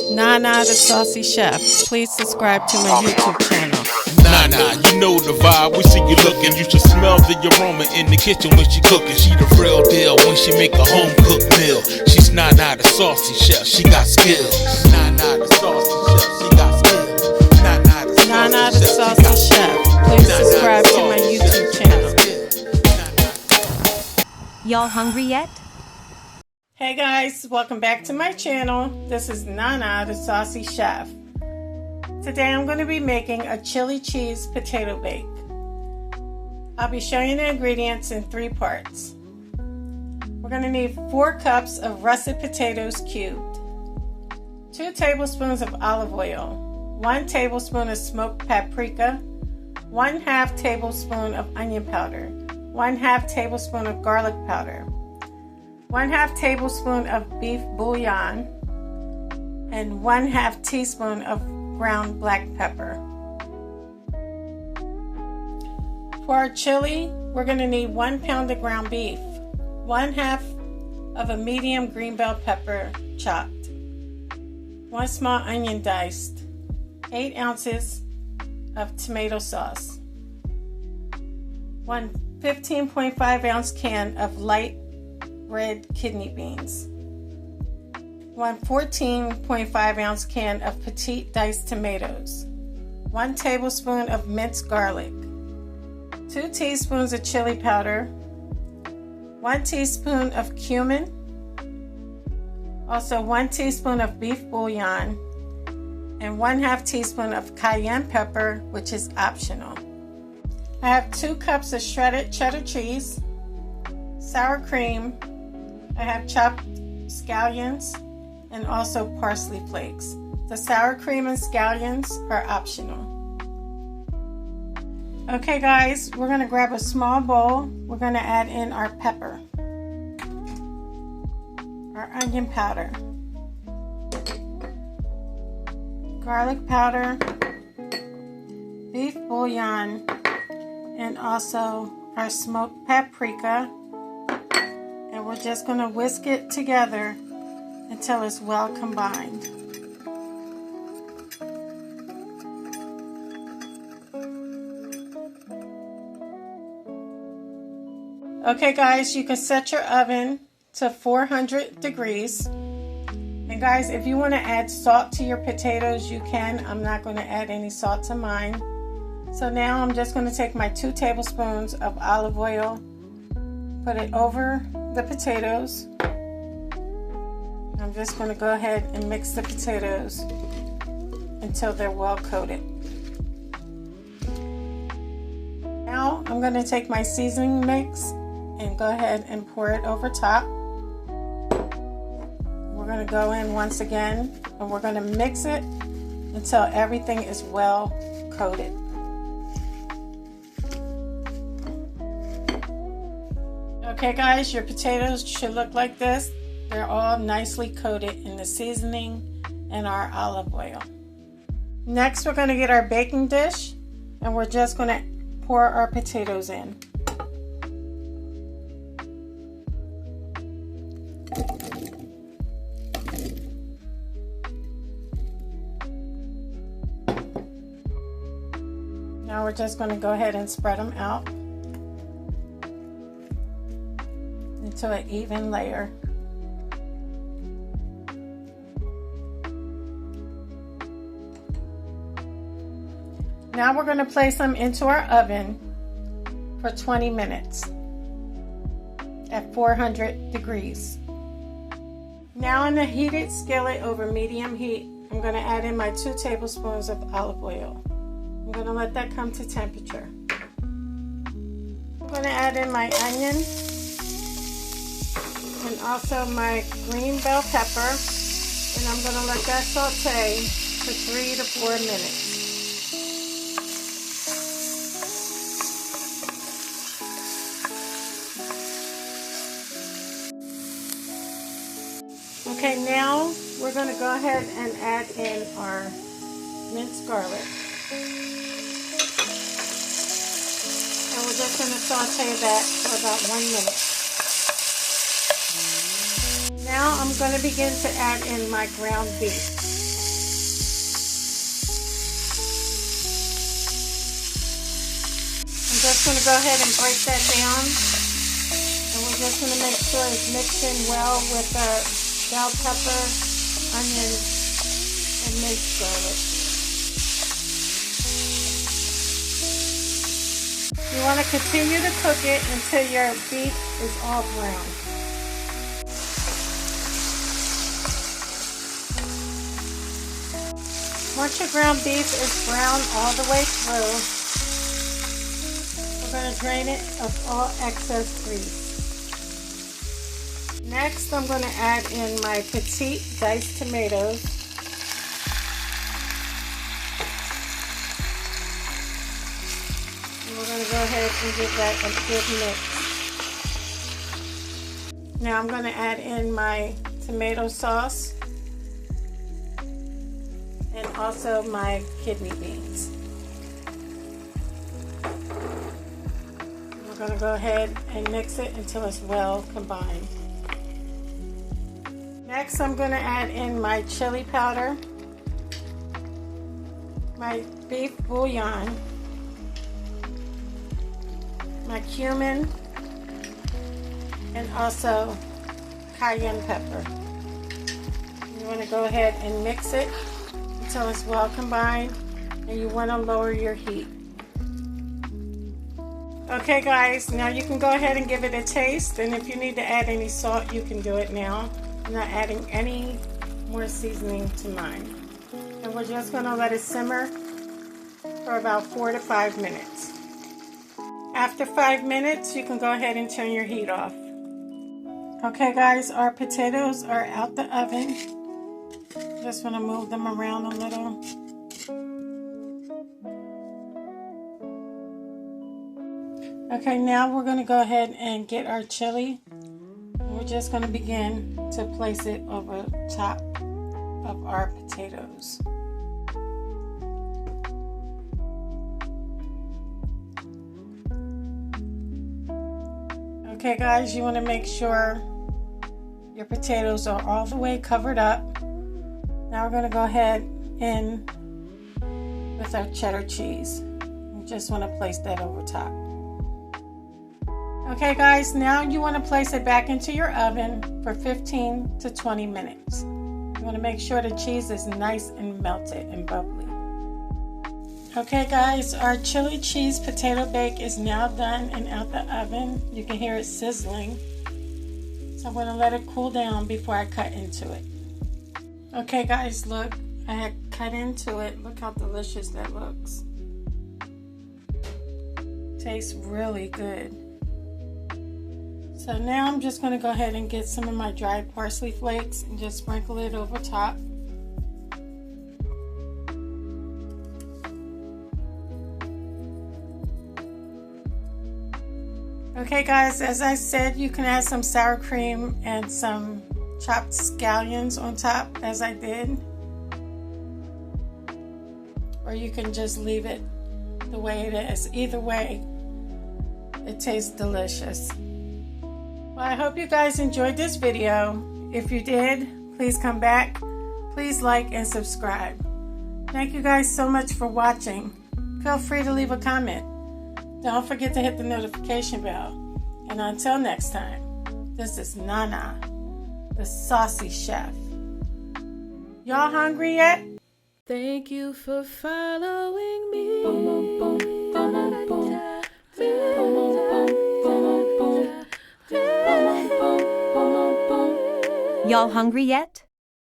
Nana the Saucy Chef. Please subscribe to my YouTube channel. Nana, you know the vibe. We see you looking. You should smell the aroma in the kitchen when she cooking. She the real deal when she make a home cooked meal. She's Nana the Saucy Chef. She got skills. Nana the Saucy Chef. She got skills. Nana the Saucy Chef. Please subscribe to my YouTube channel. Y'all hungry yet? Hey guys, welcome back to my channel. This is Nana the Saucy Chef. Today I'm going to be making a chili cheese potato bake. I'll be showing you the ingredients in 3 parts. We're going to need 4 cups of russet potatoes cubed, 2 tablespoons of olive oil, 1 tablespoon of smoked paprika, 1/2 tablespoon of onion powder, 1/2 tablespoon of garlic powder, 1/2 tablespoon of beef bouillon, and 1/2 teaspoon of ground black pepper. For our chili, we're going to need 1 pound of ground beef, 1/2 of a medium green bell pepper chopped, 1 small onion diced, 8 ounces of tomato sauce, 1 15.5 ounce can of light red kidney beans, 1 14.5 ounce can of petite diced tomatoes, 1 tablespoon of minced garlic, 2 teaspoons of chili powder, 1 teaspoon of cumin, also 1 teaspoon of beef bouillon, and 1/2 teaspoon of cayenne pepper, which is optional. I have 2 cups of shredded cheddar cheese, sour cream, I have chopped scallions, and also parsley flakes. The sour cream and scallions are optional. Okay guys, we're going to grab a small bowl. We're going to add in our pepper, our onion powder, garlic powder, beef bouillon, and also our smoked paprika. And we're just going to whisk it together until it's well combined. Okay guys, you can set your oven to 400 degrees. And guys, if you want to add salt to your potatoes, you can. I'm not going to add any salt to mine. So now I'm just going to take my 2 tablespoons of olive oil, put it over the potatoes. I'm just going to go ahead and mix the potatoes until they're well coated. Now I'm going to take my seasoning mix and go ahead and pour it over top. We're going to go in once again and we're going to mix it until everything is well coated. Okay guys, your potatoes should look like this. They're all nicely coated in the seasoning and our olive oil. Next, we're going to get our baking dish and we're just going to pour our potatoes in. Now we're just going to go ahead and spread them out into an even layer. Now we're going to place them into our oven for 20 minutes at 400 degrees. Now in the heated skillet over medium heat, I'm going to add in my 2 tablespoons of olive oil. I'm going to let that come to temperature. I'm going to add in my onion and also my green bell pepper, and I'm going to let that saute for 3 to 4 minutes. Okay, now we're going to go ahead and add in our minced garlic. And we're just going to saute that for about 1 minute. Now I'm going to begin to add in my ground beef. just going to go ahead and break that down. And we're just going to make sure it's mixed in well with the bell pepper, onions, and minced garlic. You want to continue to cook it until your beef is all brown. Once your ground beef is brown all the way through, we're going to drain it of all excess grease. Next, I'm going to add in my petite diced tomatoes. And we're going to go ahead and give that a good mix. Now I'm going to add in my tomato sauce and also my kidney beans. We're going to go ahead and mix it until it's well combined. Next, I'm going to add in my chili powder, my beef bouillon, my cumin, and also cayenne pepper. You want to go ahead and mix it until it's well combined, and you want to lower your heat. Okay guys, now you can go ahead and give it a taste, and if you need to add any salt, you can do it now. I'm not adding any more seasoning to mine. And we're just going to let it simmer for about 4 to 5 minutes. After 5 minutes, you can go ahead and turn your heat off. Okay guys, our potatoes are out the oven. Just want to move them around a little. Okay, now we're going to go ahead and get our chili. We're just going to begin to place it over top of our potatoes. Okay guys, you want to make sure your potatoes are all the way covered up. Now we're going to go ahead in with our cheddar cheese. You just want to place that over top. Okay guys, now you want to place it back into your oven for 15 to 20 minutes. You want to make sure the cheese is nice and melted and bubbly. Okay guys, our chili cheese potato bake is now done and out the oven. You can hear it sizzling. So I'm going to let it cool down before I cut into it. Okay guys, look, I had cut into it. Look how delicious that looks. Tastes really good. So now I'm just going to go ahead and get some of my dried parsley flakes and just sprinkle it over top. Okay guys, as I said, you can add some sour cream and some chopped scallions on top, as I did. Or you can just leave it the way it is. Either way, it tastes delicious. Well, I hope you guys enjoyed this video. If you did, please come back. Please like and subscribe. Thank you guys so much for watching. Feel free to leave a comment. Don't forget to hit the notification bell. And until next time, this is Nana, the Saucy Chef. Y'all hungry yet? Thank you for following me. Y'all hungry yet?